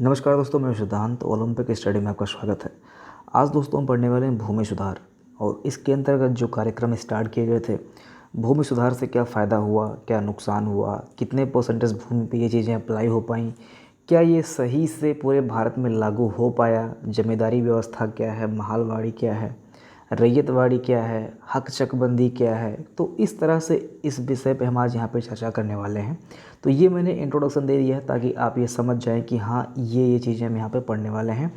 नमस्कार दोस्तों, मैं सिद्धांत ओलंपिक स्टडी में आपका स्वागत है। आज दोस्तों हम पढ़ने वाले हैं भूमि सुधार और इसके अंतर्गत जो कार्यक्रम स्टार्ट किए गए थे, भूमि सुधार से क्या फ़ायदा हुआ, क्या नुकसान हुआ, कितने परसेंटेज भूमि पे ये चीज़ें अप्लाई हो पाई, क्या ये सही से पूरे भारत में लागू हो पाया, जमींदारी व्यवस्था क्या है, महालवाड़ी क्या है, रैयतवाड़ी क्या है, हक चकबंदी क्या है। तो इस तरह से इस विषय पे हम आज यहाँ पे चर्चा करने वाले हैं। तो ये मैंने इंट्रोडक्शन दे दिया है ताकि आप ये समझ जाएं कि हाँ ये चीज़ें हम यहाँ पे पढ़ने वाले हैं,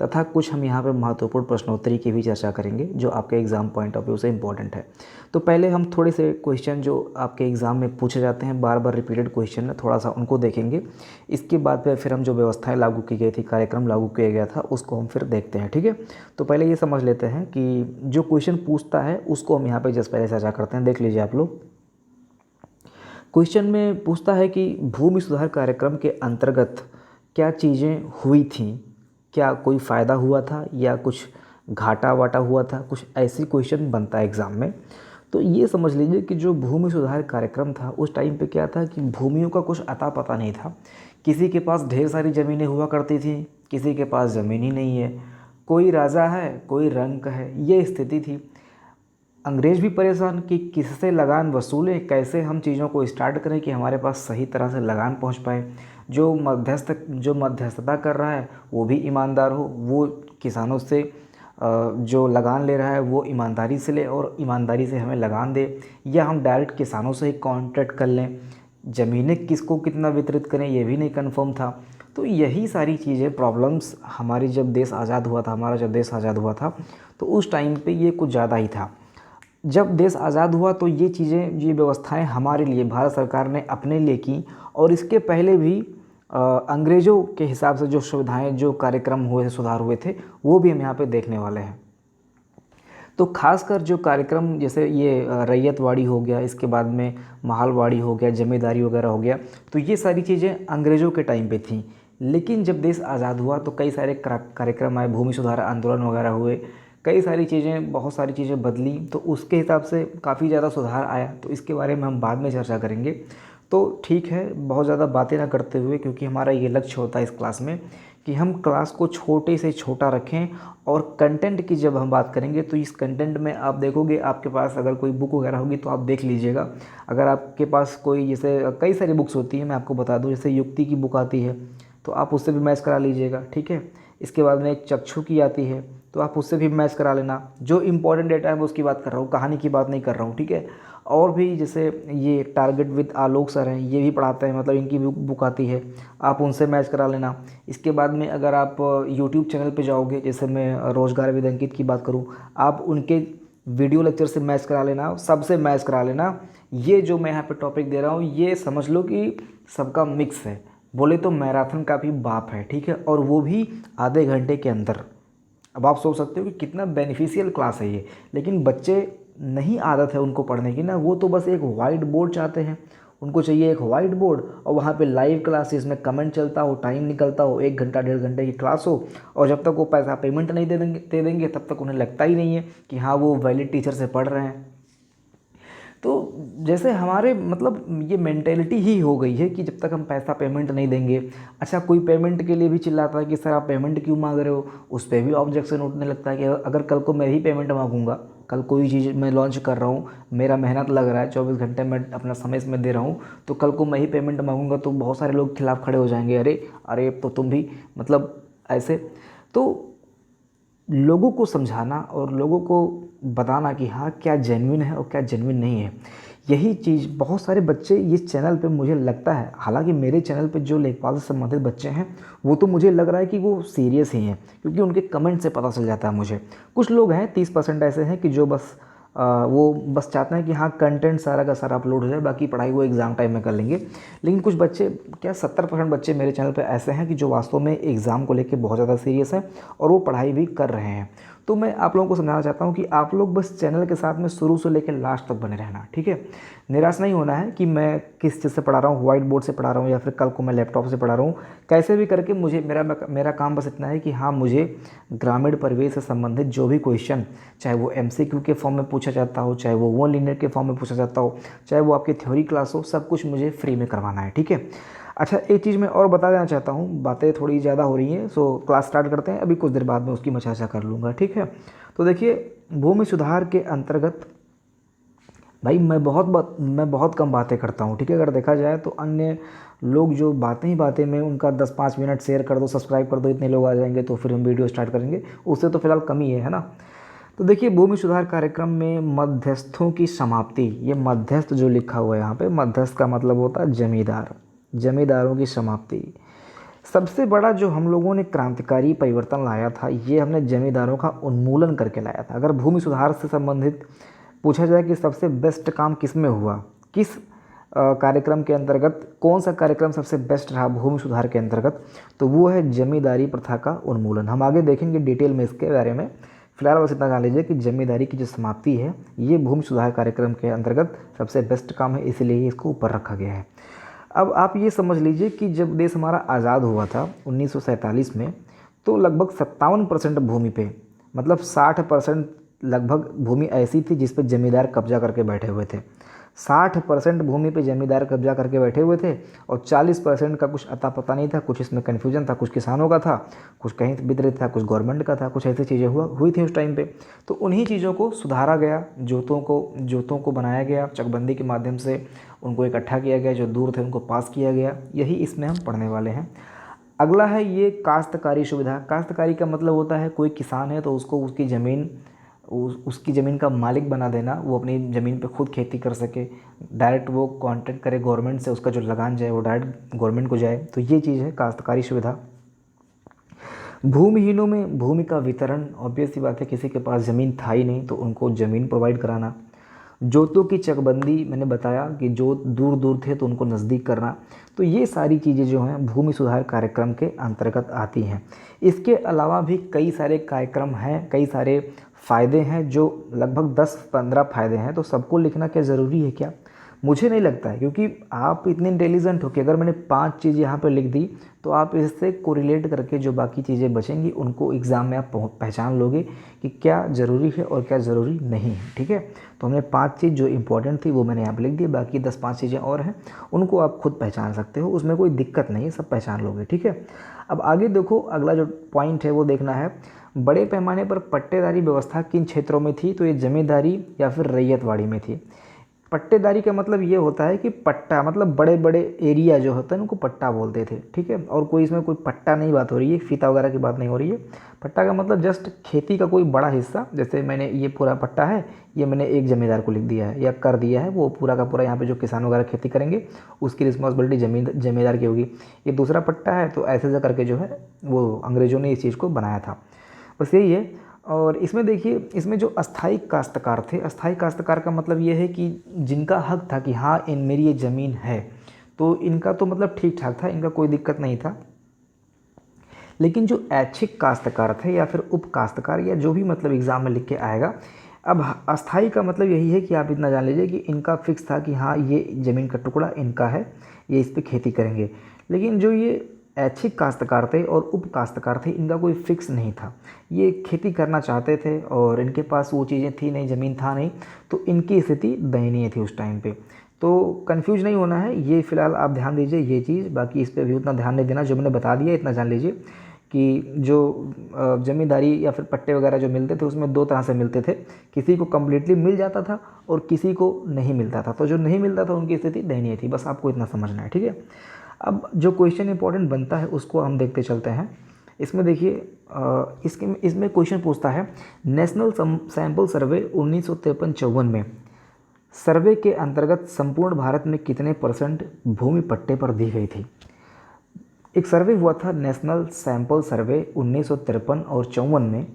तथा कुछ हम यहाँ पे महत्वपूर्ण प्रश्नोत्तरी की भी चर्चा करेंगे जो आपके एग्ज़ाम पॉइंट ऑफ व्यू से इम्पॉर्टेंट है। तो पहले हम थोड़े से क्वेश्चन जो आपके एग्ज़ाम में पूछे जाते हैं, बार बार रिपीटेड क्वेश्चन है, थोड़ा सा उनको देखेंगे। इसके बाद फिर हम जो व्यवस्थाएं लागू की गई थी, कार्यक्रम लागू किया गया था, उसको हम फिर देखते हैं। ठीक है, तो पहले ये समझ लेते हैं कि जो क्वेश्चन पूछता है उसको हम यहाँ पर जस्ट पहले चर्चा करते हैं। देख लीजिए आप लोग। क्वेश्चन में पूछता है कि भूमि सुधार कार्यक्रम के अंतर्गत क्या चीज़ें हुई थीं, क्या कोई फ़ायदा हुआ था या कुछ घाटा वाटा हुआ था, कुछ ऐसी क्वेश्चन बनता है एग्ज़ाम में। तो ये समझ लीजिए कि जो भूमि सुधार कार्यक्रम था उस टाइम पे क्या था कि भूमियों का कुछ अता पता नहीं था। किसी के पास ढेर सारी ज़मीनें हुआ करती थी, किसी के पास ज़मीन ही नहीं है, कोई राजा है कोई रंक है, ये स्थिति थी। अंग्रेज़ भी परेशान कि किससे लगान वसूलें, कैसे हम चीज़ों को स्टार्ट करें कि हमारे पास सही तरह से लगान पहुंच पाए। जो मध्यस्थता कर रहा है वो भी ईमानदार हो, वो किसानों से जो लगान ले रहा है वो ईमानदारी से ले और ईमानदारी से हमें लगान दे, या हम डायरेक्ट किसानों से ही कॉन्ट्रैक्ट कर लें। ज़मीनें किसको कितना वितरित करें ये भी नहीं कन्फर्म था। तो यही सारी चीज़ें प्रॉब्लम्स हमारी जब देश आज़ाद हुआ था, हमारा जब देश आज़ाद हुआ था तो उस टाइम पे ये कुछ ज़्यादा ही था। जब देश आज़ाद हुआ तो ये चीज़ें, ये व्यवस्थाएं हमारे लिए भारत सरकार ने अपने लिए की, और इसके पहले भी अंग्रेज़ों के हिसाब से जो सुविधाएं, जो कार्यक्रम हुए थे, सुधार हुए थे, वो भी हम यहाँ पे देखने वाले हैं। तो खासकर जो कार्यक्रम जैसे ये रैयतवाड़ी हो गया, इसके बाद में महालवाड़ी हो गया, जमींदारी वगैरह हो गया, तो ये सारी चीज़ें अंग्रेज़ों के टाइम पे थी। लेकिन जब देश आज़ाद हुआ तो कई सारे कार्यक्रम आए, भूमि सुधार आंदोलन वगैरह हुए, कई सारी चीज़ें, बहुत सारी चीज़ें बदली, तो उसके हिसाब से काफ़ी ज़्यादा सुधार आया। तो इसके बारे में हम बाद में चर्चा करेंगे। तो ठीक है, बहुत ज़्यादा बातें ना करते हुए, क्योंकि हमारा ये लक्ष्य होता है इस क्लास में कि हम क्लास को छोटे से छोटा रखें, और कंटेंट की जब हम बात करेंगे तो इस कंटेंट में आप देखोगे, आपके पास अगर कोई बुक वगैरह होगी तो आप देख लीजिएगा। अगर आपके पास कोई, जैसे कई सारी बुक्स होती हैं, मैं आपको बता दूं, जैसे युक्ति की बुक आती है तो आप उससे भी मैच करा लीजिएगा। ठीक है, इसके बाद में एक चक्षु की आती है तो आप उससे भी मैच करा लेना। जो इंपॉर्टेंट डेटा है मैं उसकी बात कर रहा हूँ, कहानी की बात नहीं कर रहा हूँ। ठीक है, और भी जैसे ये टारगेट विद आलोक सर हैं, ये भी पढ़ाते हैं, मतलब इनकी बुक आती है, आप उनसे मैच करा लेना। इसके बाद में अगर आप यूट्यूब चैनल पे जाओगे, जैसे मैं रोजगार विद अंकित की बात करूँ, आप उनके वीडियो लेक्चर से मैच करा लेना, सबसे मैच करा लेना। ये जो मैं यहाँ पे टॉपिक दे रहा हूँ, ये समझ लो कि सबका मिक्स है, बोले तो मैराथन का भी बाप है। ठीक है, और वो भी आधे घंटे के अंदर। अब आप सोच सकते हो कि कितना बेनिफिशियल क्लास है ये, लेकिन बच्चे नहीं आदत है उनको पढ़ने की ना, वो तो बस एक वाइट बोर्ड चाहते हैं। उनको चाहिए एक वाइट बोर्ड और वहाँ पे लाइव क्लासेस में कमेंट चलता हो, टाइम निकलता हो, 1 घंटा 1.5 घंटे की क्लास हो, और जब तक वो पैसा पेमेंट नहीं दे देंगे तब तक उन्हें लगता ही नहीं है कि हाँ वो वैलिड टीचर से पढ़ रहे हैं। तो जैसे हमारे, मतलब ये मेंटेलिटी ही हो गई है कि जब तक हम पैसा पेमेंट नहीं देंगे। अच्छा, कोई पेमेंट के लिए भी चिल्लाता है कि सर आप पेमेंट क्यों मांग रहे हो, उस पर भी ऑब्जेक्शन उठने लगता है कि अगर कल को मैं ही पेमेंट मांगूंगा, कल कोई चीज़ मैं लॉन्च कर रहा हूँ, मेरा मेहनत लग रहा है, 24 घंटे मैं अपना समय इसमें दे रहा हूँ, तो कल को मैं ही पेमेंट मांगूंगा तो बहुत सारे लोग खिलाफ खड़े हो जाएंगे, अरे अरे तो तुम भी, मतलब ऐसे। तो लोगों को समझाना और लोगों को बताना कि हाँ क्या जेन्युइन है और क्या जेन्युइन नहीं है, यही चीज़ बहुत सारे बच्चे इस चैनल पे, मुझे लगता है, हालांकि मेरे चैनल पे जो लेखपाल से संबंधित बच्चे हैं वो तो मुझे लग रहा है कि वो सीरियस ही हैं, क्योंकि उनके कमेंट से पता चल जाता है मुझे। कुछ लोग हैं, 30% ऐसे हैं कि जो बस वो बस चाहते हैं कि हाँ कंटेंट सारा का सारा अपलोड हो जाए, बाकी पढ़ाई वो एग्ज़ाम टाइम में कर लेंगे। लेकिन कुछ बच्चे, क्या 70% बच्चे मेरे चैनल पे ऐसे हैं कि जो वास्तव में एग्ज़ाम को लेके बहुत ज़्यादा सीरियस हैं और वो पढ़ाई भी कर रहे हैं। तो मैं आप लोगों को समझाना चाहता हूँ कि आप लोग बस चैनल के साथ में शुरू से लेकर लास्ट तक बने रहना। ठीक है, निराश नहीं होना है कि मैं किस चीज़ से पढ़ा रहा हूँ, व्हाइट बोर्ड से पढ़ा रहा हूँ या फिर कल को मैं लैपटॉप से पढ़ा रहा हूँ। कैसे भी करके मुझे, मेरा काम बस इतना है कि हाँ मुझे ग्रामीण परिवेश से संबंधित जो भी क्वेश्चन, चाहे वो MCQ के फॉर्म में पूछा जाता हो, चाहे वो लीनियर के फॉर्म में पूछा जाता हो, चाहे वो आपकी थ्योरी क्लास हो, सब कुछ मुझे फ्री में करवाना है। ठीक है, अच्छा, एक चीज़ मैं और बता देना चाहता हूँ, बातें थोड़ी ज़्यादा हो रही हैं, सो क्लास स्टार्ट करते हैं। अभी कुछ देर बाद में उसकी मैं चर्चा कर लूँगा, ठीक है। तो देखिए, भूमि सुधार के अंतर्गत भाई मैं बहुत कम बातें करता हूँ, ठीक है। अगर देखा जाए तो अन्य लोग जो बातें ही बातें में उनका 10-5 मिनट शेयर कर दो, सब्सक्राइब कर दो, इतने लोग आ जाएंगे तो फिर हम वीडियो स्टार्ट करेंगे, उससे तो फिलहाल कम ही है ना। तो देखिए, भूमि सुधार कार्यक्रम में मध्यस्थों की समाप्ति, ये मध्यस्थ जो लिखा हुआ है यहाँ पे, मध्यस्थ का मतलब होता है जमींदार, जमींदारों की समाप्ति। सबसे बड़ा जो हम लोगों ने क्रांतिकारी परिवर्तन लाया था, ये हमने जमींदारों का उन्मूलन करके लाया था। अगर भूमि सुधार से संबंधित पूछा जाए कि सबसे बेस्ट काम किस में हुआ, किस कार्यक्रम के अंतर्गत, कौन सा कार्यक्रम सबसे बेस्ट रहा भूमि सुधार के अंतर्गत, तो वो है जमींदारी प्रथा का उन्मूलन। हम आगे देखेंगे डिटेल में इसके बारे में। फिलहाल बस इतना जान लीजिए कि जमींदारी की जो समाप्ति है, ये भूमि सुधार कार्यक्रम के अंतर्गत सबसे बेस्ट काम है, इसलिए इसको ऊपर रखा गया है। अब आप ये समझ लीजिए कि जब देश हमारा आज़ाद हुआ था 1947 में, तो लगभग 57% भूमि पे, मतलब 60% लगभग भूमि ऐसी थी जिस पे जमींदार कब्जा करके बैठे हुए थे। 60% भूमि पे जमींदार कब्जा करके बैठे हुए थे, और 40% का कुछ अता पता नहीं था, कुछ इसमें कन्फ्यूजन था, कुछ किसानों का था, कुछ कहीं वितरित था, कुछ गवर्नमेंट का था, कुछ ऐसी चीज़ें हुई थी उस टाइम पे। तो उन्हीं चीज़ों को सुधारा गया, जोतों को बनाया गया, चकबंदी के माध्यम से उनको इकट्ठा किया गया, जो दूर थे उनको पास किया गया। यही इसमें हम पढ़ने वाले हैं। अगला है ये काश्तकारी सुविधा। काश्तकारी का मतलब होता है कोई किसान है तो उसको उसकी ज़मीन का मालिक बना देना, वो अपनी ज़मीन पे खुद खेती कर सके, डायरेक्ट वो कॉन्ट्रैक्ट करे गवर्नमेंट से, उसका जो लगान जाए वो डायरेक्ट गवर्नमेंट को जाए, तो ये चीज़ है काश्तकारी सुविधा। भूमिहीनों में भूमि का वितरण, ऑब्वियस सी बात है, किसी के पास ज़मीन था ही नहीं तो उनको ज़मीन प्रोवाइड कराना। जोतों की चकबंदी, मैंने बताया कि जो दूर दूर थे तो उनको नज़दीक करना। तो ये सारी चीज़ें जो हैं भूमि सुधार कार्यक्रम के अंतर्गत आती हैं। इसके अलावा भी कई सारे कार्यक्रम हैं, कई सारे फ़ायदे हैं, जो लगभग 10-15 फ़ायदे हैं। तो सबको लिखना क्या ज़रूरी है क्या? मुझे नहीं लगता है, क्योंकि आप इतने इंटेलिजेंट हो कि अगर मैंने 5 चीज़ यहाँ पर लिख दी तो आप इससे कोरिलेट करके जो बाकी चीज़ें बचेंगी उनको एग्ज़ाम में आप पहचान लोगे कि क्या ज़रूरी है और क्या ज़रूरी नहीं है, ठीक है। तो हमने 5 चीज़ जो इंपॉर्टेंट थी वो मैंने यहाँ पर लिख दी, बाकी 10-5 चीज़ें और हैं, उनको आप खुद पहचान सकते हो, उसमें कोई दिक्कत नहीं है, सब पहचान लोगे, ठीक है। अब आगे देखो, अगला जो पॉइंट है वो देखना है, बड़े पैमाने पर पट्टेदारी व्यवस्था किन क्षेत्रों में थी? तो ये जमींदारी या फिर रैयतवाड़ी में थी। पट्टेदारी का मतलब ये होता है कि पट्टा, मतलब बड़े बड़े एरिया जो होते हैं उनको पट्टा बोलते थे, ठीक है। और कोई इसमें कोई पट्टा नहीं बात हो रही है, फीता वगैरह की बात नहीं हो रही है। पट्टा का मतलब जस्ट खेती का कोई बड़ा हिस्सा, जैसे मैंने ये पूरा पट्टा है, ये मैंने एक जमींदार को लिख दिया है या कर दिया है, वो पूरा का पूरा यहाँ पे जो किसान वगैरह खेती करेंगे उसकी रिस्पॉन्सिबिलिटी जमींदार की होगी। ये दूसरा पट्टा है, तो ऐसे ऐसे करके जो है वो अंग्रेज़ों ने इस चीज़ को बनाया था, बस यही है। और इसमें देखिए, इसमें जो अस्थाई काश्तकार थे, अस्थाई काश्तकार का मतलब ये है कि जिनका हक था कि हाँ इन मेरी ये ज़मीन है, तो इनका तो मतलब ठीक ठाक था, इनका कोई दिक्कत नहीं था। लेकिन जो ऐच्छिक काश्तकार थे या फिर उप काश्तकार, या जो भी मतलब एग्ज़ाम में लिख के आएगा, अब अस्थाई का मतलब यही है कि आप इतना जान लीजिए कि इनका फिक्स था कि हाँ ये ज़मीन का टुकड़ा इनका है, ये इस पर खेती करेंगे। लेकिन जो ये ऐच्छिक काश्तकार थे और उप काश्तकार थे, इनका कोई फिक्स नहीं था, ये खेती करना चाहते थे और इनके पास वो चीज़ें थी नहीं, ज़मीन था नहीं, तो इनकी स्थिति दयनीय थी उस टाइम पे। तो कंफ्यूज नहीं होना है, ये फ़िलहाल आप ध्यान दीजिए ये चीज़, बाकी इस पर भी उतना ध्यान नहीं देना, जो मैंने बता दिया इतना जान लीजिए कि जो ज़मींदारी या फिर पट्टे वगैरह जो मिलते थे उसमें 2 तरह से मिलते थे, किसी को कम्प्लीटली मिल जाता था और किसी को नहीं मिलता था। तो जो नहीं मिलता था उनकी स्थिति दयनीय थी, बस आपको इतना समझना है, ठीक है। अब जो क्वेश्चन इंपॉर्टेंट बनता है उसको हम देखते चलते हैं। इसमें देखिए, इसमें क्वेश्चन पूछता है, नेशनल सैंपल सर्वे 1953-54 में सर्वे के अंतर्गत संपूर्ण भारत में कितने % भूमि पट्टे पर दी गई थी? एक सर्वे हुआ था नेशनल सैंपल सर्वे 1953 और 54 में।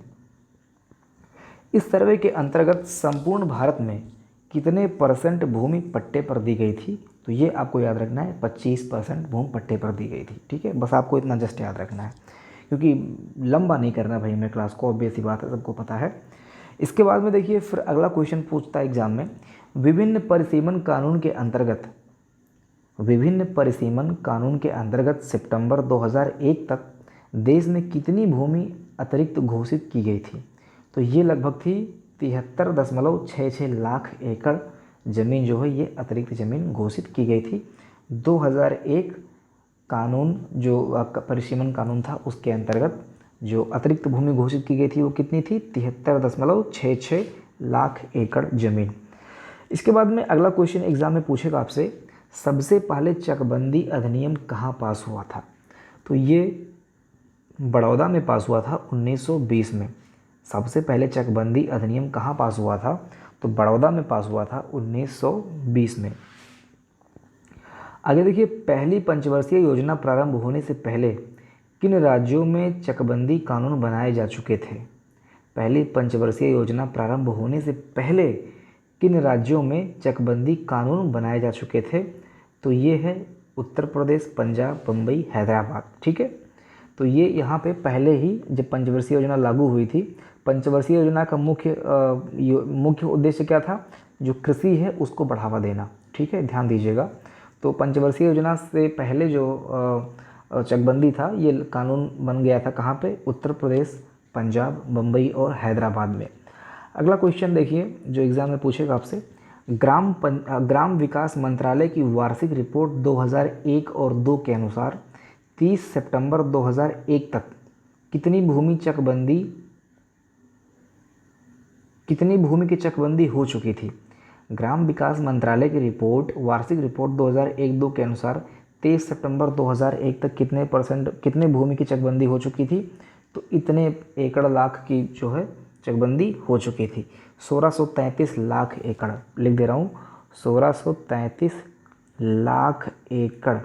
इस सर्वे के अंतर्गत संपूर्ण भारत में कितने % भूमि पट्टे पर दी गई थी? तो ये आपको याद रखना है, 25% भूमि पट्टे पर दी गई थी, ठीक है। बस आपको इतना जस्ट याद रखना है, क्योंकि लंबा नहीं करना भाई मैं क्लास को, ऑब्वियस सी बात है, सबको पता है। इसके बाद में देखिए, फिर अगला क्वेश्चन पूछता है एग्जाम में, विभिन्न परिसीमन कानून के अंतर्गत सितंबर 2001 तक देश में कितनी भूमि अतिरिक्त घोषित की गई थी? तो ये लगभग थी 73.66 लाख एकड़ ज़मीन जो है ये अतिरिक्त ज़मीन घोषित की गई थी 2001 कानून जो परिसीमन कानून था उसके अंतर्गत जो अतिरिक्त भूमि घोषित की गई थी वो कितनी थी? 73.66 लाख एकड़ जमीन। इसके बाद में अगला क्वेश्चन एग्जाम में पूछेगा आपसे, सबसे पहले चकबंदी अधिनियम कहाँ पास हुआ था? तो ये बड़ौदा में पास हुआ था 1920 में। सबसे पहले चकबंदी अधिनियम कहाँ पास हुआ था? तो बड़ौदा में पास हुआ था 1920 में। आगे देखिए, पहली पंचवर्षीय योजना प्रारंभ होने से पहले किन राज्यों में चकबंदी कानून बनाए जा चुके थे? पहली पंचवर्षीय योजना प्रारंभ होने से पहले किन राज्यों में चकबंदी कानून बनाए जा चुके थे? तो ये है उत्तर प्रदेश, पंजाब, बम्बई, हैदराबाद। ठीक है, तो ये यहाँ पे पहले ही जब पंचवर्षीय योजना लागू हुई थी, पंचवर्षीय योजना का मुख्य उद्देश्य क्या था? जो कृषि है उसको बढ़ावा देना। ठीक है, ध्यान दीजिएगा। तो पंचवर्षीय योजना से पहले जो चकबंदी था ये कानून बन गया था कहाँ पे? उत्तर प्रदेश, पंजाब, बम्बई और हैदराबाद में। अगला क्वेश्चन देखिए जो एग्ज़ाम में पूछेगा आपसे, ग्राम विकास मंत्रालय की वार्षिक रिपोर्ट 2001 और 2 के अनुसार 30 सितंबर 2001 तक कितनी भूमि की चकबंदी हो चुकी थी? ग्राम विकास मंत्रालय की रिपोर्ट, वार्षिक रिपोर्ट 2001-2 के अनुसार 23 सितंबर 2001 तक कितने भूमि की चकबंदी हो चुकी थी? तो इतने एकड़ लाख की जो है चकबंदी हो चुकी थी। 1633 लाख एकड़, लिख दे रहा हूँ, 1633 लाख एकड़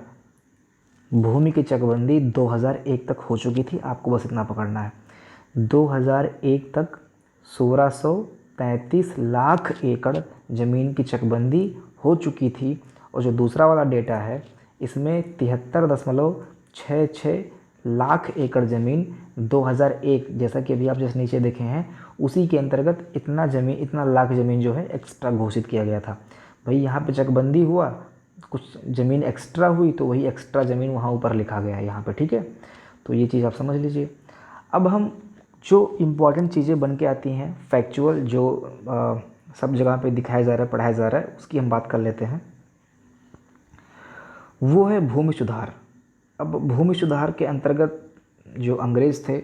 भूमि की चकबंदी 2001 तक हो चुकी थी। आपको बस इतना पकड़ना है, 2001 तक 1633 लाख एकड़ ज़मीन की चकबंदी हो चुकी थी। और जो दूसरा वाला डेटा है इसमें 73.66 लाख एकड़ ज़मीन 2001, जैसा कि अभी आप जैसे नीचे देखे हैं, उसी के अंतर्गत इतना लाख ज़मीन जो है एक्स्ट्रा घोषित किया गया था। भाई यहाँ पे चकबंदी हुआ, कुछ ज़मीन एक्स्ट्रा हुई, तो वही एक्स्ट्रा ज़मीन वहाँ ऊपर लिखा गया है यहाँ पे। ठीक है, तो ये चीज़ आप समझ लीजिए। अब हम जो इम्पॉर्टेंट चीज़ें बन के आती हैं, फैक्चुअल जो सब जगह पे दिखाया जा रहा है, पढ़ाया जा रहा है, उसकी हम बात कर लेते हैं। वो है भूमि सुधार। अब भूमि सुधार के अंतर्गत जो अंग्रेज़ थे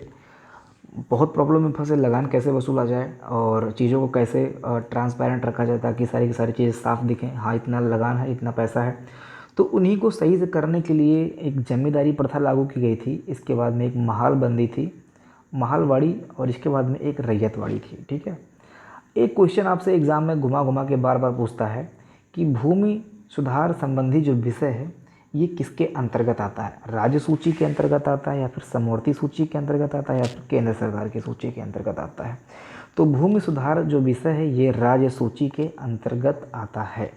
बहुत प्रॉब्लम में फंसे, लगान कैसे वसूला जाए और चीज़ों को कैसे ट्रांसपेरेंट रखा जाए ताकि सारी की सारी चीज़ें साफ दिखें। हाँ, इतना लगान है, इतना पैसा है। तो उन्हीं को सही से करने के लिए एक जमींदारी प्रथा लागू की गई थी। इसके बाद में एक महालबंदी थी, महालवाड़ी, और इसके बाद में एक रैयतवाड़ी थी। ठीक है, एक क्वेश्चन आपसे एग्ज़ाम में घुमा घुमा के बार बार पूछता है कि भूमि सुधार संबंधी जो विषय है ये किसके अंतर्गत आता है? राज्य सूची के अंतर्गत आता है, या फिर समवर्ती सूची के अंतर्गत आता है, या फिर केंद्र सरकार की सूची के अंतर्गत आता है? तो भूमि सुधार जो विषय है ये राज्य सूची के अंतर्गत आता है।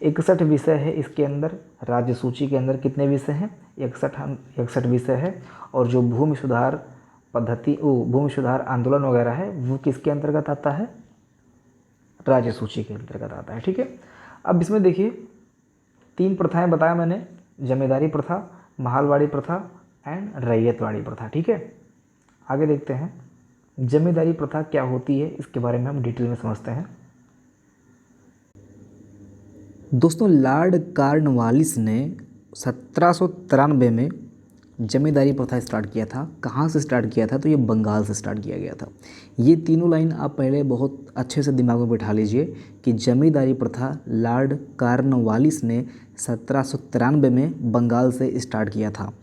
61 विषय है इसके अंदर। राज्य सूची के अंदर कितने विषय हैं? 61 विषय है। और जो भूमि सुधार पद्धति, भूमि सुधार आंदोलन वगैरह है वो किसके अंतर्गत आता है? राज्य सूची के अंतर्गत आता है। ठीक है, अब इसमें देखिए 3 प्रथाएं बताया मैंने, जमींदारी प्रथा, महालवाड़ी प्रथा एंड रैयतवाड़ी प्रथा। ठीक है, आगे देखते हैं जमींदारी प्रथा क्या होती है, इसके बारे में हम डिटेल में समझते हैं। दोस्तों, लॉर्ड कॉर्नवालिस ने 1793 में जमींदारी प्रथा स्टार्ट किया था। कहाँ से स्टार्ट किया था? तो ये बंगाल से स्टार्ट किया गया था। ये तीनों लाइन आप पहले बहुत अच्छे से दिमाग में बिठा लीजिए कि जमींदारी प्रथा लॉर्ड कॉर्नवालिस ने 1793 में बंगाल से स्टार्ट किया था।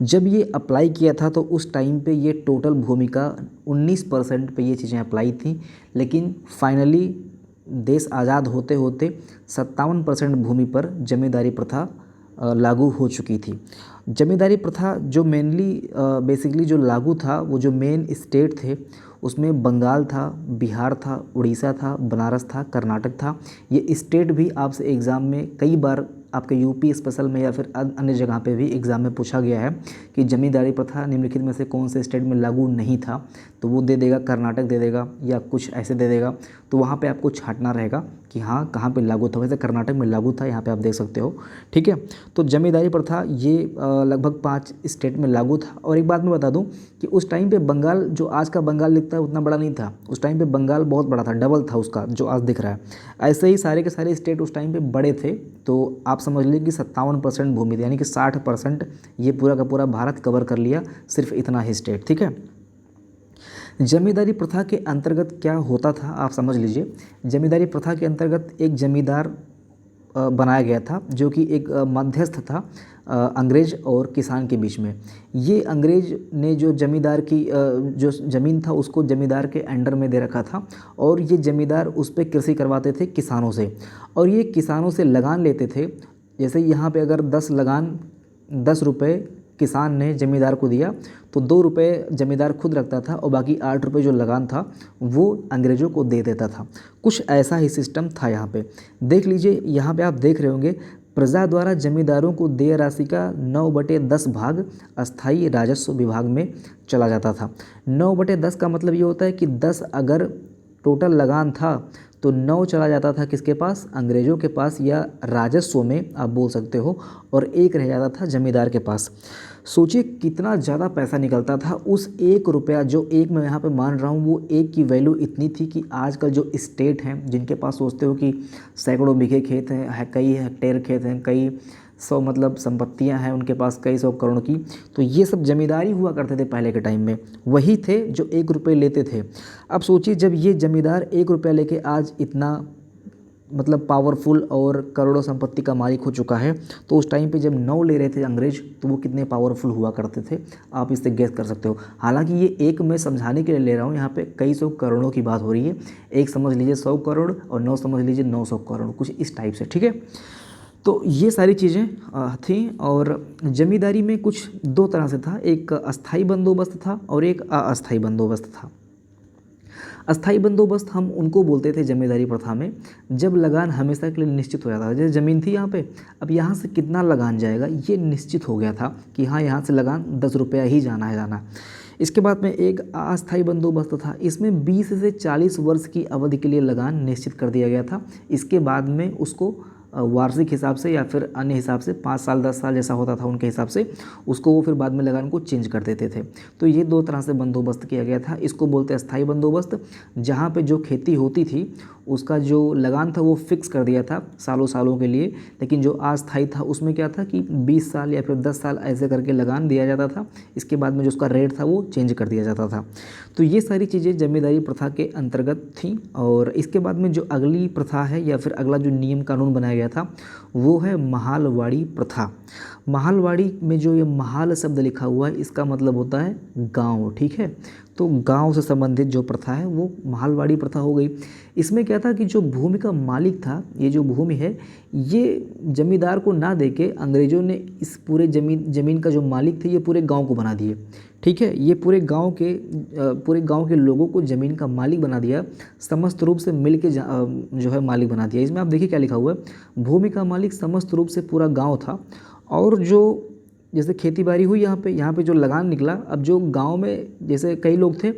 जब ये अप्लाई किया था तो उस टाइम पे ये टोटल भूमि का 19% पे ये चीज़ें अप्लाई थी, लेकिन फाइनली देश आज़ाद होते होते 57% भूमि पर जमींदारी प्रथा लागू हो चुकी थी। जमींदारी प्रथा जो मेनली बेसिकली जो लागू था, वो जो मेन स्टेट थे उसमें बंगाल था, बिहार था, उड़ीसा था, बनारस था, कर्नाटक था। ये स्टेट भी आपसे एग्ज़ाम में कई बार आपके यूपी स्पेशल में या फिर अन्य जगह पे भी एग्ज़ाम में पूछा गया है कि जमींदारी प्रथा निम्नलिखित में से कौन से स्टेट में लागू नहीं था, तो वो दे देगा कर्नाटक दे देगा या कुछ ऐसे दे देगा। तो वहाँ पे आपको छांटना रहेगा कि हाँ कहाँ पे लागू था। वैसे कर्नाटक में लागू था, यहाँ पे आप देख सकते हो। ठीक है, तो जमींदारी प्रथा ये लगभग 5 स्टेट में लागू था। और एक बात मैं बता दूँ कि उस टाइम पे बंगाल, जो आज का बंगाल दिखता है उतना बड़ा नहीं था। उस टाइम पे बंगाल बहुत बड़ा था, डबल था उसका जो आज दिख रहा है। ऐसे ही सारे के सारे स्टेट उस टाइम पे बड़े थे। तो आप आप समझ लीजिए कि 57% भूमि थी, यानी कि 60% ये पूरा का पूरा भारत कवर कर लिया, सिर्फ इतना ही स्टेट। ठीक है। जमींदारी प्रथा के अंतर्गत क्या होता था आप समझ लीजिए। जमींदारी प्रथा के अंतर्गत एक जमींदार बनाया गया था जो कि एक मध्यस्थ था अंग्रेज और किसान के बीच में। ये अंग्रेज ने जो जमींदार की जो ज़मीन था उसको जमींदार के अंडर में दे रखा था, और ये जमींदार उस पर कृषि करवाते थे किसानों से, और ये किसानों से लगान लेते थे। जैसे यहाँ पे अगर 10 रुपये किसान ने ज़मींदार को दिया तो 2 रुपये ज़मींदार खुद रखता था और बाकी 8 रुपये जो लगान था वो अंग्रेज़ों को दे देता था। कुछ ऐसा ही सिस्टम था यहाँ पे। देख लीजिए, यहाँ पे आप देख रहे होंगे, प्रजा द्वारा जमींदारों को देय राशि का 9/10 भाग अस्थाई राजस्व विभाग में चला जाता था। 9/10 का मतलब ये होता है कि 10 अगर टोटल लगान था तो 9 चला जाता था किसके पास, अंग्रेज़ों के पास या राजस्व में आप बोल सकते हो, और 1 रह जाता था जमींदार के पास। सोचिए कितना ज़्यादा पैसा निकलता था। उस 1 रुपया जो एक मैं यहाँ पे मान रहा हूँ, वो एक की वैल्यू इतनी थी कि आजकल जो स्टेट हैं जिनके पास सोचते हो कि सैकड़ों बीघे खेत हैं, कई हेक्टेयर खेत हैं, कई 100 मतलब संपत्तियां हैं उनके पास, कई 100 करोड़ की, तो ये सब जमींदारी हुआ करते थे पहले के टाइम में। वही थे जो 1 रुपये लेते थे। अब सोचिए जब ये जमींदार 1 रुपया लेके आज इतना मतलब पावरफुल और करोड़ों संपत्ति का मालिक हो चुका है, तो उस टाइम पे जब 9 ले रहे थे अंग्रेज तो वो कितने पावरफुल हुआ करते थे, आप इससे गेस कर सकते हो। हालांकि ये एक मैं समझाने के लिए ले रहा हूँ, यहाँ पे कई 100 करोड़ों की बात हो रही है। एक समझ लीजिए 100 करोड़ और 9 समझ लीजिए 900 करोड़, कुछ इस टाइप से। ठीक है। तो ये सारी चीज़ें थी। और जमींदारी में कुछ 2 तरह से था, एक अस्थाई बंदोबस्त था और एक अस्थाई बंदोबस्त था। अस्थाई बंदोबस्त हम उनको बोलते थे जमींदारी प्रथा में जब लगान हमेशा के लिए निश्चित हो जाता था। जैसे ज़मीन थी यहाँ पे, अब यहाँ से कितना लगान जाएगा ये निश्चित हो गया था कि हाँ यहाँ से लगान 10 रुपया ही जाना है जाना। इसके बाद में एक अस्थाई बंदोबस्त था, इसमें 20 से 40 वर्ष की अवधि के लिए लगान निश्चित कर दिया गया था। इसके बाद में उसको वार्षिक हिसाब से या फिर अन्य हिसाब से 5 साल 10 साल जैसा होता था उनके हिसाब से, उसको वो फिर बाद में लगान को चेंज कर देते थे। तो ये 2 तरह से बंदोबस्त किया गया था। इसको बोलते हैं अस्थाई बंदोबस्त, जहाँ पे जो खेती होती थी उसका जो लगान था वो फिक्स कर दिया था सालों सालों के लिए। लेकिन जो अस्थाई था उसमें क्या था कि 20 साल या फिर 10 साल ऐसे करके लगान दिया जाता था। इसके बाद में जो उसका रेट था वो चेंज कर दिया जाता था। तो ये सारी चीज़ें जमींदारी प्रथा के अंतर्गत थी। और इसके बाद में जो अगली प्रथा है या फिर अगला जो नियम कानून बनाया गया था वो है महालवाड़ी प्रथा। महालवाड़ी में जो ये महाल शब्द लिखा हुआ है इसका मतलब होता है गांव। ठीक है। तो गांव से संबंधित जो प्रथा है वो महालवाड़ी प्रथा हो गई। इसमें क्या था कि जो भूमि का मालिक था, ये जो भूमि है ये जमींदार को ना देके अंग्रेज़ों ने इस पूरे ज़मीन का जो मालिक थे ये पूरे गांव को बना दिए। ठीक है। ये पूरे गांव के लोगों को ज़मीन का मालिक बना दिया, समस्त रूप से मिल के जो है मालिक बना दिया। इसमें आप देखिए क्या लिखा हुआ है, भूमि का मालिक समस्त रूप से पूरा गाँव था। और जो जैसे खेती बाड़ी हुई यहाँ पे जो लगान निकला, अब जो गांव में जैसे कई लोग थे,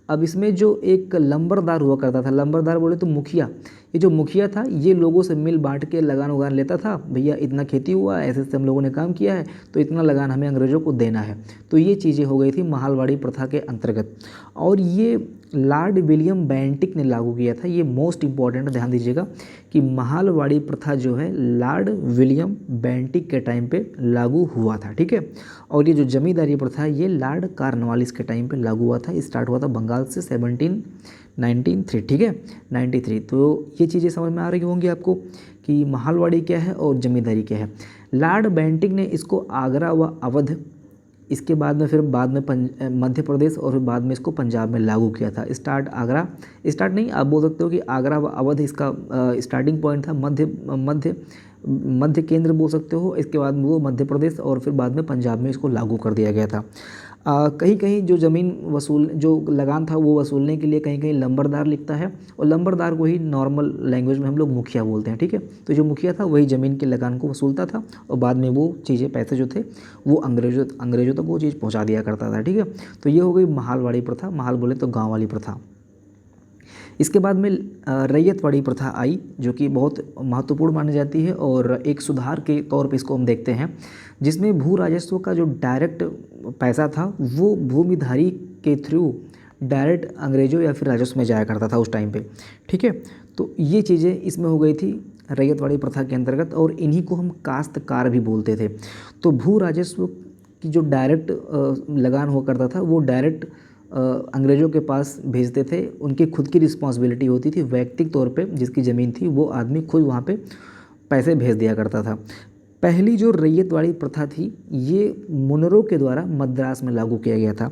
अब इसमें जो एक लंबरदार हुआ करता था, लंबरदार बोले तो मुखिया, ये जो मुखिया था ये लोगों से मिल बांट के लगान उगान लेता था। भैया इतना खेती हुआ, ऐसे ऐसे हम लोगों ने काम किया है तो इतना लगान हमें अंग्रेज़ों को देना है। तो ये चीज़ें हो गई थी महालवाड़ी प्रथा के अंतर्गत। और ये लॉर्ड विलियम बेंटिक ने लागू किया था। ये मोस्ट इम्पॉर्टेंट, ध्यान दीजिएगा कि महालवाड़ी प्रथा जो है लॉर्ड विलियम बेंटिक के टाइम पे लागू हुआ था। ठीक है। और ये जो जमींदारी प्रथा है ये लॉर्ड कॉर्नवालिस के टाइम पे लागू हुआ था। स्टार्ट हुआ था बंगाल से 1793। ठीक है, 93। तो ये चीज़ें समझ में आ रही होंगी आपको कि महालवाड़ी क्या है और जमींदारी क्या है। लॉर्ड बेंटिक ने इसको आगरा व अवध, इसके बाद में फिर बाद में मध्य प्रदेश और फिर बाद में इसको पंजाब में लागू किया था। स्टार्ट नहीं, आप बोल सकते हो कि आगरा व अवध इसका स्टार्टिंग पॉइंट था, मध्य केंद्र बोल सकते हो। इसके बाद में वो मध्य प्रदेश और फिर बाद में पंजाब में इसको लागू कर दिया गया था। कहीं कहीं जो जो लगान था वो वसूलने के लिए कहीं कहीं लंबरदार लिखता है, और लंबरदार को ही नॉर्मल लैंग्वेज में हम लोग मुखिया बोलते हैं। ठीक है। तो जो मुखिया था वही ज़मीन के लगान को वसूलता था और बाद में वो चीज़ें, पैसे जो थे वो अंग्रेज़ों तक वो चीज़ पहुँचा दिया करता था। ठीक है। तो ये हो गई महालवाड़ी प्रथा, महाल बोले तो गाँव वाली प्रथा। इसके बाद में रैयतवाड़ी प्रथा आई जो कि बहुत महत्वपूर्ण मानी जाती है और एक सुधार के तौर पे इसको हम देखते हैं, जिसमें भू राजस्व का जो डायरेक्ट पैसा था वो भूमिधारी के थ्रू डायरेक्ट अंग्रेज़ों या फिर राजस्व में जाया करता था उस टाइम पे। ठीक है। तो ये चीज़ें इसमें हो गई थी। रैयतवाड़ी प्रथा के अंतर्गत, और इन्हीं को हम काश्तकार भी बोलते थे। तो भू राजस्व की जो डायरेक्ट लगान हुआ करता था वो डायरेक्ट अंग्रेज़ों के पास भेजते थे। उनकी खुद की रिस्पॉन्सिबिलिटी होती थी, वैयक्तिक तौर पे जिसकी ज़मीन थी वो आदमी खुद वहाँ पे पैसे भेज दिया करता था। पहली जो रैयतवाड़ी प्रथा थी ये मुनरो के द्वारा मद्रास में लागू किया गया था।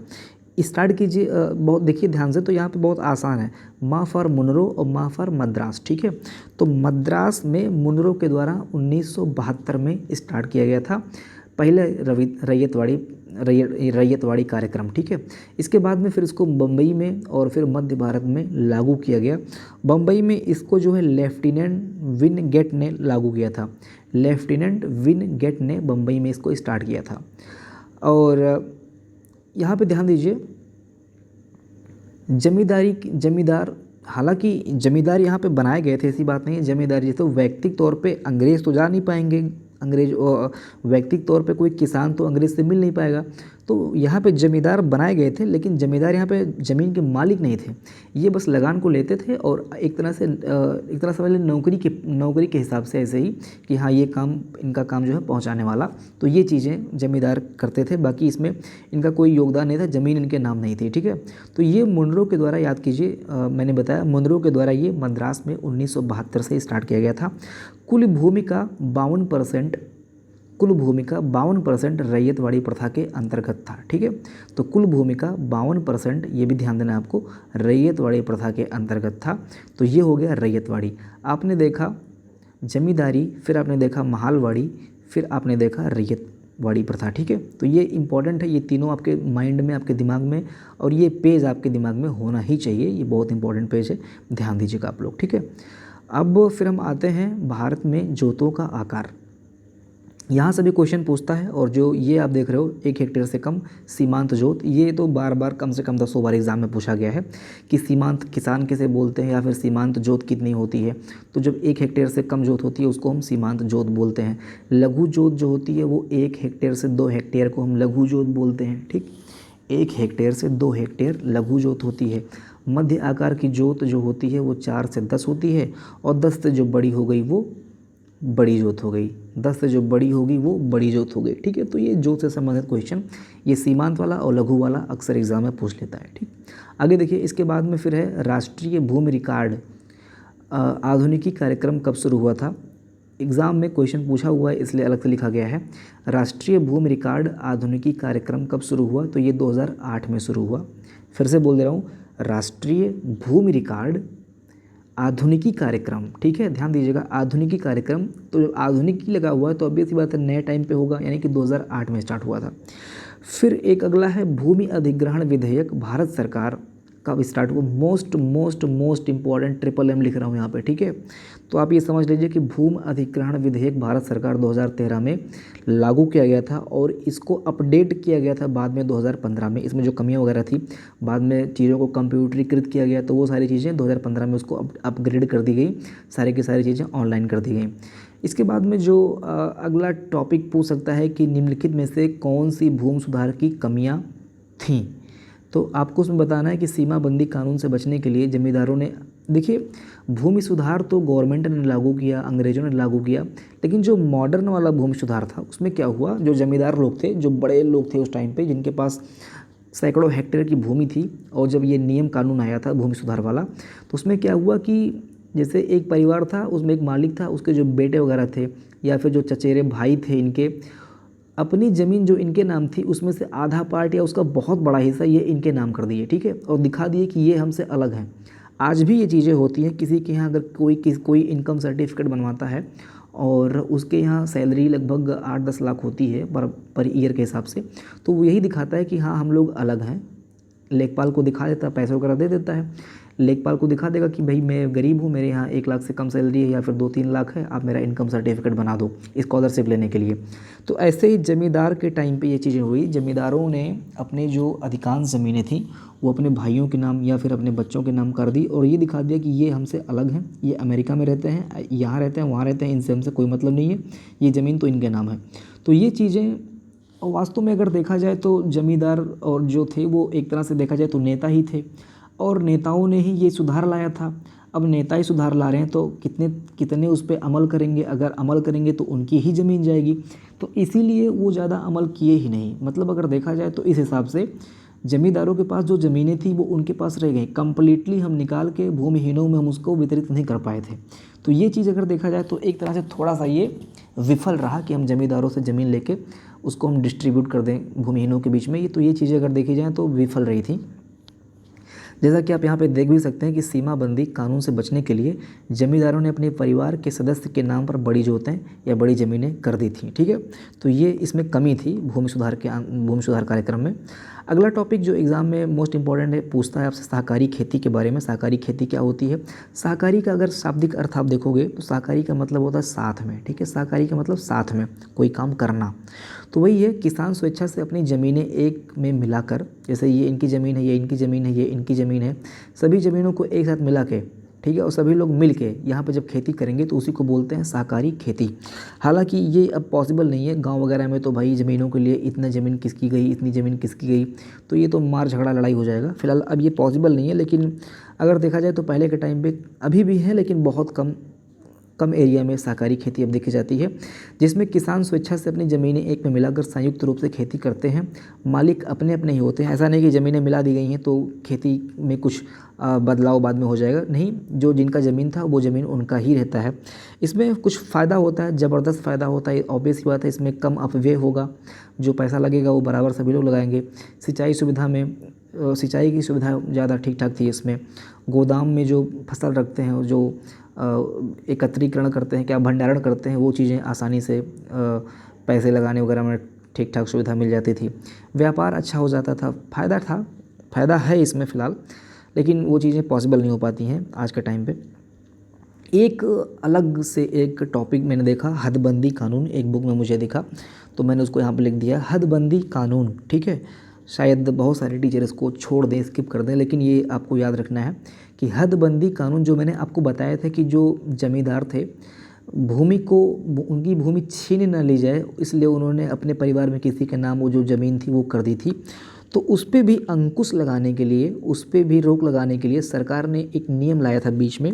स्टार्ट कीजिए, बहुत देखिए ध्यान से, तो यहाँ पे बहुत आसान है, मा फॉर मुनरो और मा फॉर मद्रास, ठीक है। तो मद्रास में मुनरो के द्वारा 1972 में स्टार्ट किया गया था पहले रैयतवाड़ी कार्यक्रम, ठीक है। इसके बाद में फिर इसको बम्बई में और फिर मध्य भारत में लागू किया गया। बम्बई में इसको जो है लेफ्टिनेंट विनगेट ने लागू किया था। लेफ्टिनेंट विनगेट ने बम्बई में इसको स्टार्ट किया था। और यहाँ पे ध्यान दीजिए, जमींदार, हालांकि जमींदार यहाँ पे बनाए गए थे, ऐसी बात नहीं है। जमींदार जैसे वैयक्तिक तौर पे अंग्रेज़ तो जा नहीं पाएंगे, वैयक्तिक तौर पे कोई किसान तो अंग्रेज़ से मिल नहीं पाएगा, तो यहाँ पे जमींदार बनाए गए थे। लेकिन जमींदार यहाँ पे ज़मीन के मालिक नहीं थे, ये बस लगान को लेते थे और एक तरह से पहले नौकरी के हिसाब से, ऐसे ही कि हाँ ये काम, इनका काम जो है पहुँचाने वाला, तो ये चीज़ें जमींदार करते थे। बाकी इसमें इनका कोई योगदान नहीं था, ज़मीन इनके नाम नहीं थी, ठीक है। तो ये मुनरो के द्वारा, याद कीजिए मैंने बताया मुनरो के द्वारा ये मद्रास में 1972 से स्टार्ट किया गया था। कुल भूमि का 52% रैयतवाड़ी प्रथा के अंतर्गत था, ठीक है। तो कुल भूमि का 52%, ये भी ध्यान देना आपको, रैयतवाड़ी प्रथा के अंतर्गत था। तो ये हो गया रैयतवाड़ी। आपने देखा जमींदारी, फिर आपने देखा महालवाड़ी, फिर आपने देखा रैयतवाड़ी प्रथा, ठीक है। तो ये इंपॉर्टेंट है, ये तीनों आपके माइंड में, आपके दिमाग में, और ये पेज आपके दिमाग में होना ही चाहिए, ये बहुत इंपॉर्टेंट पेज है, ध्यान दीजिएगा आप लोग, ठीक है। अब फिर हम आते हैं भारत में जोतों का आकार। यहाँ से भी क्वेश्चन पूछता है, और जो ये आप देख रहे हो 1 हेक्टेयर से कम सीमांत जोत, ये तो बार बार कम से कम 10 बार एग्जाम में पूछा गया है कि सीमांत किसान किसे बोलते हैं, या फिर सीमांत जोत कितनी होती है। तो जब 1 हेक्टेयर से कम जोत होती है उसको हम सीमांत जोत बोलते हैं। लघु जोत जो होती है वो 1 हेक्टेयर से 2 हेक्टेयर को हम लघु जोत बोलते हैं, ठीक। 1 हेक्टेयर से 2 हेक्टेयर लघु जोत होती है। मध्य आकार की जोत जो होती है वो 4 से 10 होती है, और 10 से जो बड़ी हो गई वो बड़ी जोत हो गई, 10 से जो बड़ी होगी वो बड़ी जोत हो गई, ठीक है। तो ये जोत से संबंधित क्वेश्चन, ये सीमांत वाला और लघु वाला अक्सर एग्जाम में पूछ लेता है, ठीक। आगे देखिए, इसके बाद में फिर है राष्ट्रीय भूमि रिकॉर्ड आधुनिकी कार्यक्रम कब शुरू हुआ था। एग्ज़ाम में क्वेश्चन पूछा हुआ है इसलिए अलग से लिखा गया है। राष्ट्रीय भूमि रिकॉर्ड आधुनिकी कार्यक्रम कब शुरू हुआ, तो ये 2008 में शुरू हुआ। फिर से बोल दे रहा हूँ, राष्ट्रीय भूमि रिकॉर्ड आधुनिकी कार्यक्रम, ठीक है, ध्यान दीजिएगा, आधुनिकी कार्यक्रम। तो जब आधुनिकी लगा हुआ है तो ऑब्वियस सी बात है नए टाइम पे होगा, यानी कि 2008 में स्टार्ट हुआ था। फिर एक अगला है भूमि अधिग्रहण विधेयक, भारत सरकार कब स्टार्ट हुआ। मोस्ट इंपॉर्टेंट, ट्रिपल एम लिख रहा हूँ यहाँ पे, ठीक है। तो आप ये समझ लीजिए कि भूमि अधिग्रहण विधेयक भारत सरकार 2013 में लागू किया गया था, और इसको अपडेट किया गया था बाद में 2015 में। इसमें जो कमियां वगैरह थी, बाद में चीज़ों को कंप्यूटरीकृत किया गया, तो वो सारी चीज़ें 2015 में उसको अपग्रेड कर दी गई, सारी की सारी चीज़ें ऑनलाइन कर दी गई। इसके बाद में जो अगला टॉपिक पूछ सकता है कि निम्नलिखित में से कौन सी भूमि सुधार की कमियाँ थीं। तो आपको उसमें बताना है कि सीमाबंदी कानून से बचने के लिए जमींदारों ने, देखिए भूमि सुधार तो गवर्नमेंट ने लागू किया, अंग्रेज़ों ने लागू किया, लेकिन जो मॉडर्न वाला भूमि सुधार था उसमें क्या हुआ, जो जमींदार लोग थे, जो बड़े लोग थे उस टाइम पे, जिनके पास सैकड़ों हेक्टेयर की भूमि थी, और जब ये नियम कानून आया था भूमि सुधार वाला, तो उसमें क्या हुआ कि जैसे एक परिवार था, उसमें एक मालिक था, उसके जो बेटे वगैरह थे या फिर जो चचेरे भाई थे इनके, अपनी ज़मीन जो इनके नाम थी उसमें से आधा पार्ट या उसका बहुत बड़ा हिस्सा ये इनके नाम कर दिए, ठीक है, और दिखा दिए कि ये हमसे अलग हैं। आज भी ये चीज़ें होती हैं, किसी के यहाँ अगर कोई इनकम सर्टिफिकेट बनवाता है और उसके यहाँ सैलरी लगभग 8-10 लाख होती है पर ईयर के हिसाब से, तो वो यही दिखाता है कि हाँ हम लोग अलग हैं। लेखपाल को दिखा देता है, पैसे वगैरह दे देता है, लेखपाल को दिखा देगा कि भाई मैं गरीब हूँ, मेरे यहाँ 1 लाख से कम सैलरी है या फिर 2-3 लाख है, आप मेरा इनकम सर्टिफिकेट बना दो स्कॉलरशिप लेने के लिए। तो ऐसे ही जमींदार के टाइम पे ये चीज़ें हुई। जमींदारों ने अपने जो अधिकांश ज़मीनें थी वो अपने भाइयों के नाम या फिर अपने बच्चों के नाम कर दी, और ये दिखा दिया कि ये हमसे अलग हैं, ये अमेरिका में रहते हैं, यहाँ रहते हैं, वहाँ रहते हैं, इनसे हमसे कोई मतलब नहीं है, ये ज़मीन तो इनके नाम है। तो ये चीज़ें, और वास्तव में अगर देखा जाए तो जमींदार और जो थे वो एक तरह से देखा जाए तो नेता ही थे, और नेताओं ने ही ये सुधार लाया था। अब नेता ही सुधार ला रहे हैं तो कितने कितने उस पर अमल करेंगे, अगर अमल करेंगे तो उनकी ही ज़मीन जाएगी। तो इसीलिए वो ज़्यादा अमल किए ही नहीं। मतलब अगर देखा जाए तो इस हिसाब से ज़मींदारों के पास जो ज़मीनें थी वो उनके पास रह गई, कंप्लीटली हम निकाल के भूमिहीनों में हम उसको वितरित नहीं कर पाए थे। तो ये चीज़ अगर देखा जाए तो एक तरह से थोड़ा सा ये विफल रहा कि हम ज़मींदारों से ज़मीन लेके उसको हम डिस्ट्रीब्यूट कर दें भूमिहीनों के बीच में। ये तो ये चीज़ें अगर देखी जाए तो विफल रही थी। जैसा कि आप यहाँ पे देख भी सकते हैं कि सीमाबंदी कानून से बचने के लिए ज़मींदारों ने अपने परिवार के सदस्य के नाम पर बड़ी जोतें या बड़ी ज़मीनें कर दी थी। ठीक है, तो ये इसमें कमी थी भूमि सुधार कार्यक्रम में। अगला टॉपिक जो एग्ज़ाम में मोस्ट इंपॉर्टेंट है, पूछता है आपसे सहकारी खेती के बारे में। सहकारी खेती क्या होती है? सहकारी का अगर शाब्दिक अर्थ आप देखोगे तो सहकारी का मतलब होता है साथ में। ठीक है, सहकारी का मतलब साथ में कोई काम करना। तो वही है, किसान स्वेच्छा से अपनी ज़मीनें एक में मिलाकर, जैसे ये इनकी ज़मीन है, ये इनकी ज़मीन है, ये इनकी ज़मीन है, सभी ज़मीनों को एक साथ मिला के, ठीक है, और सभी लोग मिल के यहाँ पे जब खेती करेंगे तो उसी को बोलते हैं सहकारी खेती। हालांकि ये अब पॉसिबल नहीं है। गांव वगैरह में तो भाई ज़मीनों के लिए इतना ज़मीन किसकी गई, इतनी ज़मीन किसकी गई, तो ये तो मार झगड़ा लड़ाई हो जाएगा। फिलहाल अब ये पॉसिबल नहीं है, लेकिन अगर देखा जाए तो पहले के टाइम पे अभी भी है, लेकिन बहुत कम एरिया में सहकारी खेती अब देखी जाती है, जिसमें किसान स्वेच्छा से अपनी ज़मीनें एक में मिलाकर संयुक्त रूप से खेती करते हैं। मालिक अपने अपने ही होते हैं। ऐसा नहीं कि ज़मीनें मिला दी गई हैं तो खेती में कुछ बदलाव बाद में हो जाएगा, नहीं, जो जिनका ज़मीन था वो ज़मीन उनका ही रहता है। इसमें कुछ फ़ायदा होता है, ज़बरदस्त फ़ायदा होता है। ऑब्वियस ही बात है, इसमें कम अपव्यय होगा, जो पैसा लगेगा वो बराबर सभी लोग लगाएंगे। सिंचाई सुविधा में सिंचाई की सुविधा ज़्यादा ठीक ठाक थी इसमें। गोदाम में जो फसल रखते हैं, जो एकत्रीकरण करते हैं, क्या भंडारण करते हैं, वो चीज़ें आसानी से पैसे लगाने वगैरह में ठीक ठाक सुविधा मिल जाती थी। व्यापार अच्छा हो जाता था, फ़ायदा है इसमें फ़िलहाल, लेकिन वो चीज़ें पॉसिबल नहीं हो पाती हैं आज के टाइम पे। एक अलग से एक टॉपिक मैंने देखा, हदबंदी कानून, एक बुक में मुझे दिखा तो मैंने उसको यहाँ पे लिख दिया, हदबंदी कानून। ठीक है, शायद बहुत सारे टीचर इसको छोड़ दें, स्किप कर दें, लेकिन ये आपको याद रखना है कि हदबंदी कानून, जो मैंने आपको बताया था कि जो ज़मींदार थे, भूमि को, उनकी भूमि छीन न ली जाए, इसलिए उन्होंने अपने परिवार में किसी के नाम वो जो ज़मीन थी वो कर दी थी। तो उस पर भी अंकुश लगाने के लिए, उस पर भी रोक लगाने के लिए सरकार ने एक नियम लाया था बीच में,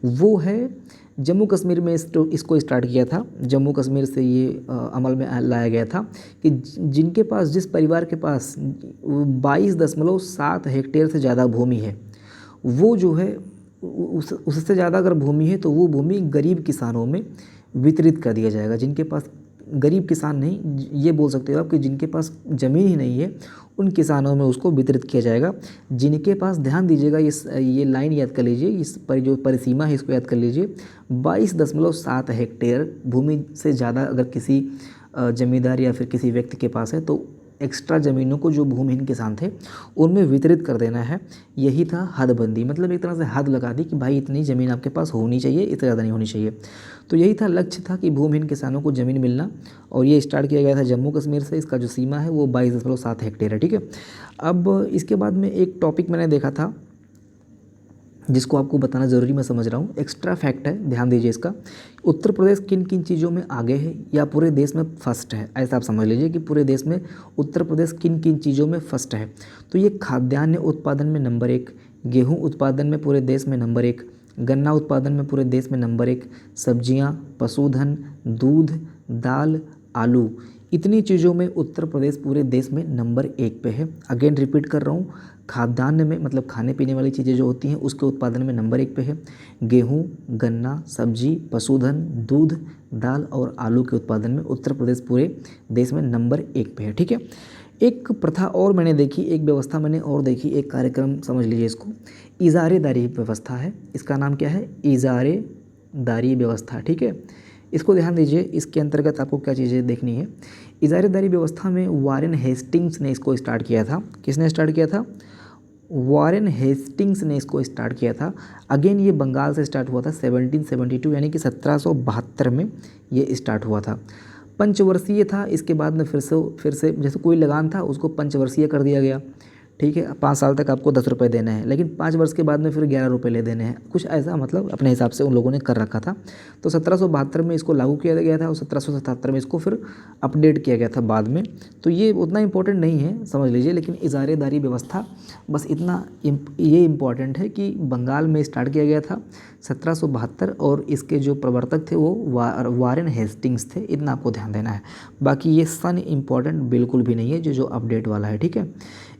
वो है जम्मू कश्मीर में इसको स्टार्ट किया था। जम्मू कश्मीर से ये अमल में लाया गया था कि जिनके पास, जिस परिवार के पास 22.7 हेक्टेयर से ज़्यादा भूमि है, वो जो है उससे ज़्यादा अगर भूमि है तो वो भूमि गरीब किसानों में वितरित कर दिया जाएगा। जिनके पास, गरीब किसान नहीं, ये बोल सकते हो आप कि जिनके पास ज़मीन ही नहीं है, उन किसानों में उसको वितरित किया जाएगा। जिनके पास, ध्यान दीजिएगा, ये लाइन याद कर लीजिए, इस पर जो परिसीमा है इसको याद कर लीजिए, 22.7 हेक्टेयर भूमि से ज़्यादा अगर किसी ज़मींदार या फिर किसी व्यक्ति के पास है तो एक्स्ट्रा ज़मीनों को जो भूमिहीन किसान थे उनमें वितरित कर देना है। यही था हदबंदी, मतलब एक तरह से हद लगा दी कि भाई इतनी ज़मीन आपके पास होनी चाहिए, इससे ज़्यादा नहीं होनी चाहिए। तो यही था, लक्ष्य था कि भूमिहीन किसानों को ज़मीन मिलना, और ये स्टार्ट किया गया था जम्मू कश्मीर से। इसका जो सीमा है वो 22.7 हेक्टेयर है। ठीक है, अब इसके बाद में एक टॉपिक मैंने देखा था जिसको आपको बताना ज़रूरी मैं समझ रहा हूँ, एक्स्ट्रा फैक्ट है, ध्यान दीजिए इसका। उत्तर प्रदेश किन किन चीज़ों में आगे है या पूरे देश में फर्स्ट है, ऐसा आप समझ लीजिए कि पूरे देश में उत्तर प्रदेश किन किन चीज़ों में फर्स्ट है। तो ये खाद्यान्न उत्पादन में नंबर 1, गेहूँ उत्पादन में पूरे देश में नंबर 1, गन्ना उत्पादन में पूरे देश में नंबर 1, सब्जियाँ, पशुधन, दूध, दाल, आलू, इतनी चीज़ों में उत्तर प्रदेश पूरे देश में नंबर 1 पे है। अगेन रिपीट कर रहा हूँ, खाद्यान्न में मतलब खाने पीने वाली चीज़ें जो होती हैं उसके उत्पादन में नंबर 1 पे है। गेहूँ, गन्ना, सब्जी, पशुधन, दूध, दाल और आलू के उत्पादन में उत्तर प्रदेश पूरे देश में नंबर 1 पे है। ठीक है, एक प्रथा और मैंने देखी, एक व्यवस्था मैंने और देखी, एक कार्यक्रम समझ लीजिए इसको, इजारेदारी व्यवस्था है। इसका नाम क्या है? इजारेदारी व्यवस्था। ठीक है, इसको ध्यान दीजिए, इसके अंतर्गत आपको क्या चीज़ें देखनी है। इजारेदारी व्यवस्था में वारेन हेस्टिंग्स ने इसको स्टार्ट किया था। किसने स्टार्ट किया था? वारेन हेस्टिंग्स ने इसको स्टार्ट किया था। अगेन ये बंगाल से स्टार्ट हुआ था 1772, यानी कि 1772 में ये स्टार्ट हुआ था। पंचवर्षीय था, इसके बाद में फिर से जैसे कोई लगान था उसको पंचवर्षीय कर दिया गया। ठीक है, 5 साल तक आपको 10 रुपये देने हैं, लेकिन 5 वर्ष के बाद में फिर 11 रुपये ले देने हैं, कुछ ऐसा मतलब अपने हिसाब से उन लोगों ने कर रखा था। तो 1772 में इसको लागू किया गया था और 1777 में इसको फिर अपडेट किया गया था बाद में। तो ये उतना इम्पोर्टेंट नहीं है, समझ लीजिए, लेकिन इजारेदारी व्यवस्था बस इतना ये इम्पॉर्टेंट है कि बंगाल में स्टार्ट किया गया था 1772 और इसके जो प्रवर्तक थे वो वारेन हेस्टिंग्स थे, इतना आपको ध्यान देना है। बाकी ये सन इम्पॉर्टेंट बिल्कुल भी नहीं है जो अपडेट वाला है, ठीक है।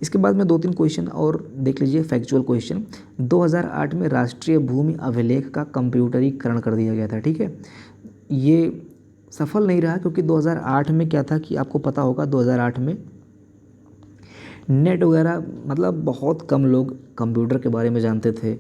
इसके बाद में 2-3 क्वेश्चन और देख लीजिए, फैक्चुअल क्वेश्चन। 2008 में राष्ट्रीय भूमि अभिलेख का कंप्यूटरीकरण कर दिया गया था, ठीक है। ये सफल नहीं रहा क्योंकि 2008 में क्या था कि आपको पता होगा 2008 में नेट वगैरह मतलब बहुत कम लोग कंप्यूटर के बारे में जानते थे।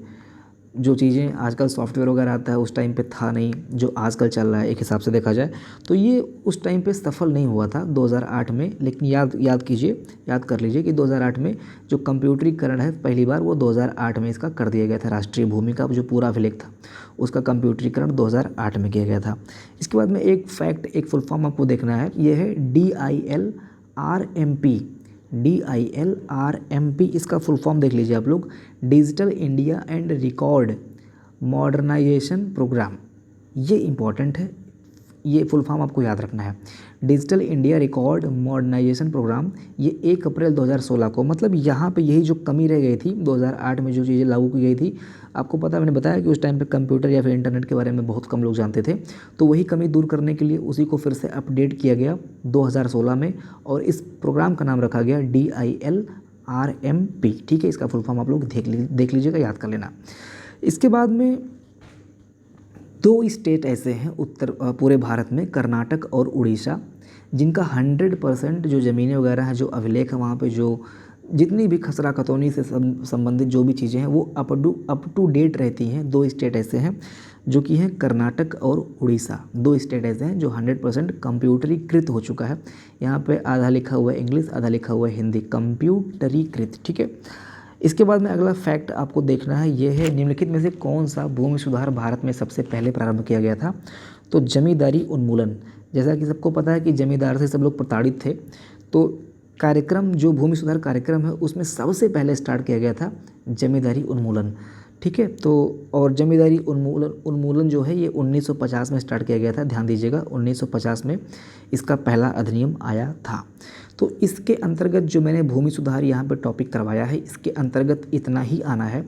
जो चीज़ें आजकल सॉफ्टवेयर वगैरह आता है उस टाइम पे था नहीं, जो आजकल चल रहा है एक हिसाब से देखा जाए। तो ये उस टाइम पे सफल नहीं हुआ था 2008 में। लेकिन याद कर लीजिए कि 2008 में जो कंप्यूटरीकरण है पहली बार वो 2008 में इसका कर दिया गया था। राष्ट्रीय भूमि का जो पूरा अभिलेख था उसका कंप्यूटरीकरण 2008 में किया गया था। इसके बाद में एक फैक्ट, एक फुल फॉर्म आपको देखना है, ये है DILRMP। इसका फुल फॉर्म देख लीजिए आप लोग, digital India and record modernisation programme. ये इम्पॉर्टेंट है, ये फुल फॉर्म आपको याद रखना है। Digital India record modernisation programme, ये 1 अप्रैल 2016 को, मतलब यहाँ पे यही जो कमी रह गई थी 2008 में जो चीज़ें लागू की गई थी, आपको पता, मैंने बताया कि उस टाइम पे कंप्यूटर या फिर इंटरनेट के बारे में बहुत कम लोग जानते थे। तो वही कमी दूर करने के लिए उसी को फिर से अपडेट किया गया 2016 में और इस प्रोग्राम का नाम रखा गया DILRMP, ठीक है। इसका फुल फॉर्म आप लोग देख लीजिएगा, याद कर लेना। इसके बाद में 2 स्टेट ऐसे हैं पूरे भारत में, कर्नाटक और उड़ीसा, जिनका 100% जो ज़मीनें वगैरह हैं, जो अभिलेख है वहाँ पे, जो जितनी भी खसरा खतौनी से संबंधित जो भी चीज़ें हैं वो अप टू डेट रहती हैं। 2 स्टेट ऐसे हैं जो कि हैं कर्नाटक और उड़ीसा। 2 स्टेट ऐसे हैं जो 100% कंप्यूटरीकृत हो चुका है। यहाँ पे आधा लिखा हुआ है इंग्लिश, आधा लिखा हुआ है हिंदी, कंप्यूटरीकृत, ठीक है। इसके बाद में अगला फैक्ट आपको देखना है, ये है निम्नलिखित में से कौन सा भूमि सुधार भारत में सबसे पहले प्रारंभ किया गया था। तो जमींदारी उन्मूलन। जैसा कि सबको पता है कि जमींदार से सब लोग प्रताड़ित थे, तो कार्यक्रम जो भूमि सुधार कार्यक्रम है उसमें सबसे पहले स्टार्ट किया गया था जमींदारी उन्मूलन, ठीक है। तो और जमींदारी उन्मूलन जो है ये 1950 में स्टार्ट किया गया था। ध्यान दीजिएगा, 1950 में इसका पहला अधिनियम आया था। तो इसके अंतर्गत जो मैंने भूमि सुधार यहाँ पे टॉपिक करवाया है, इसके अंतर्गत इतना ही आना है।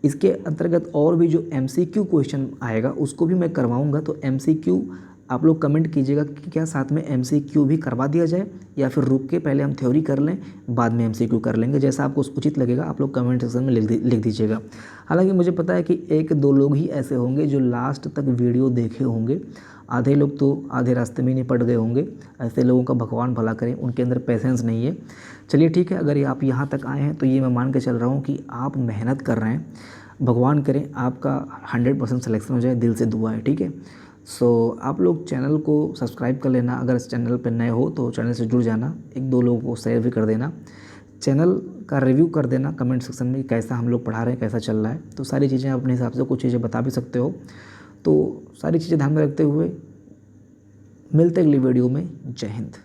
इसके अंतर्गत और भी जो MCQ क्वेश्चन आएगा उसको भी मैं करवाऊँगा। तो MCQ आप लोग कमेंट कीजिएगा कि क्या साथ में MCQ भी करवा दिया जाए या फिर रुक के पहले हम थ्योरी कर लें, बाद में MCQ कर लेंगे, जैसा आपको उचित लगेगा आप लोग कमेंट सेक्शन में लिख दीजिएगा। हालांकि मुझे पता है कि 1-2 लोग ही ऐसे होंगे जो लास्ट तक वीडियो देखे होंगे, आधे लोग तो आधे रास्ते में ही निपट गए होंगे। ऐसे लोगों का भगवान भला करें, उनके अंदर पेशेंस नहीं है। चलिए ठीक है, अगर आप यहाँ तक आए हैं तो ये मैं मान के चल रहा हूँ कि आप मेहनत कर रहे हैं। भगवान करें आपका 100% सिलेक्शन हो जाए, दिल से दुआ है, ठीक है। सो आप लोग चैनल को सब्सक्राइब कर लेना, अगर इस चैनल पर नए हो तो चैनल से जुड़ जाना, 1-2 लोगों को शेयर भी कर देना, चैनल का रिव्यू कर देना कमेंट सेक्शन में कैसा हम लोग पढ़ा रहे हैं, कैसा चल रहा है। तो सारी चीज़ें अपने हिसाब से कुछ चीज़ें बता भी सकते हो। तो सारी चीज़ें ध्यान में रखते हुए मिलते अगली वीडियो में। जय हिंद।